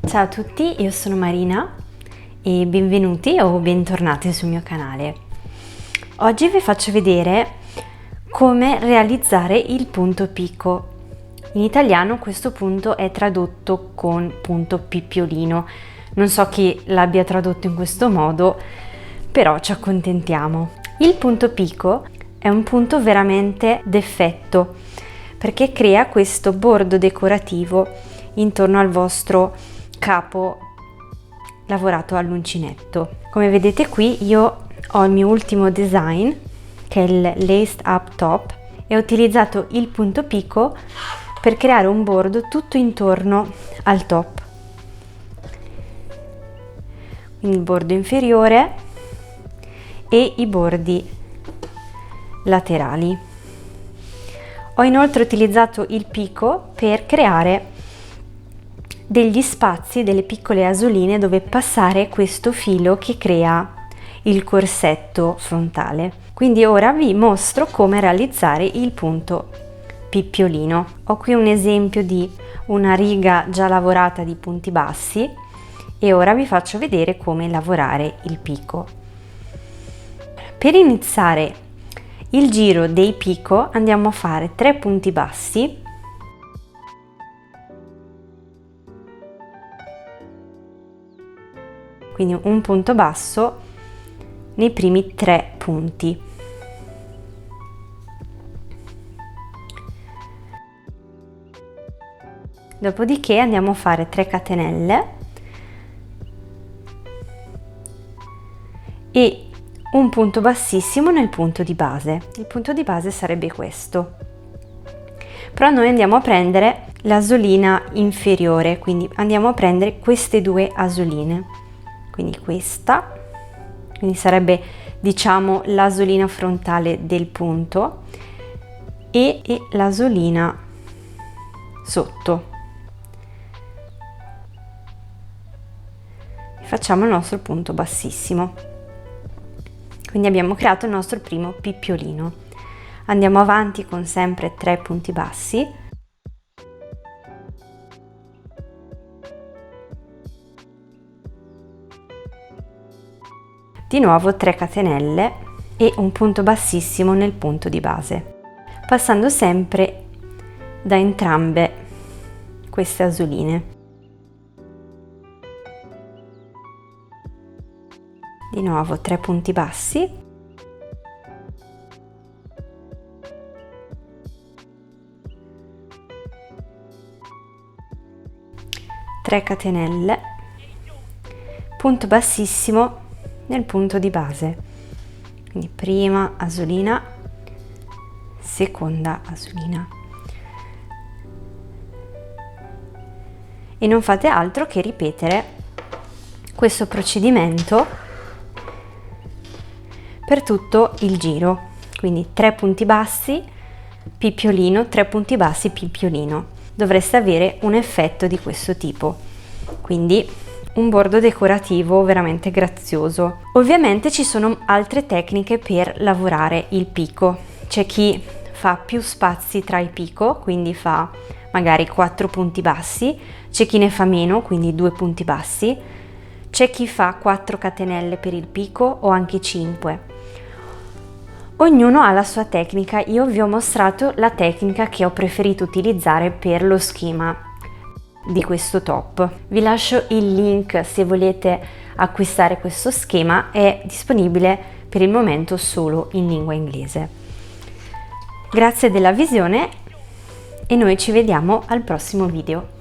Ciao a tutti, io sono Marina e benvenuti o bentornati sul mio canale. Oggi vi faccio vedere come realizzare il punto picco. In italiano questo punto è tradotto con punto pippiolino. Non so chi l'abbia tradotto in questo modo, però ci accontentiamo. Il punto picco è un punto veramente d'effetto perché crea questo bordo decorativo intorno al vostro capo lavorato all'uncinetto. Come vedete qui io ho il mio ultimo design che è il laced up top e ho utilizzato il punto picco per creare un bordo tutto intorno al top, quindi il bordo inferiore e i bordi laterali. Ho inoltre utilizzato il picco per creare degli spazi, delle piccole asoline dove passare questo filo che crea il corsetto frontale. Quindi ora vi mostro come realizzare il punto pippiolino. Ho qui un esempio di una riga già lavorata di punti bassi e ora vi faccio vedere come lavorare il picco. Per iniziare il giro dei picco andiamo a fare 3 punti bassi, quindi un punto basso nei primi 3 punti. Dopodiché andiamo a fare 3 catenelle e un punto bassissimo nel punto di base. Il punto di base sarebbe questo. Però noi andiamo a prendere l'asolina inferiore, quindi andiamo a prendere queste 2 asoline. Quindi questa, quindi sarebbe diciamo l'asolina frontale del punto e l'asolina sotto. Facciamo il nostro punto bassissimo. Quindi abbiamo creato il nostro primo pippiolino. Andiamo avanti con sempre 3 punti bassi. Di nuovo 3 catenelle e un punto bassissimo nel punto di base, passando sempre da entrambe queste asoline. Di nuovo 3 punti bassi, tre catenelle, punto bassissimo nel punto di base, quindi prima asolina, seconda asolina, e non fate altro che ripetere questo procedimento per tutto il giro, quindi 3 punti bassi, pippiolino, 3 punti bassi, pippiolino. Dovreste avere un effetto di questo tipo, quindi un bordo decorativo veramente grazioso. Ovviamente ci sono altre tecniche per lavorare il picco. C'è chi fa più spazi tra i picco, quindi fa magari 4 punti bassi, c'è chi ne fa meno, quindi 2 punti bassi, c'è chi fa 4 catenelle per il picco o anche 5. Ognuno ha la sua tecnica. Io vi ho mostrato la tecnica che ho preferito utilizzare per lo schema di questo top. Vi lascio il link se volete acquistare questo schema, è disponibile per il momento solo in lingua inglese. Grazie della visione e noi ci vediamo al prossimo video.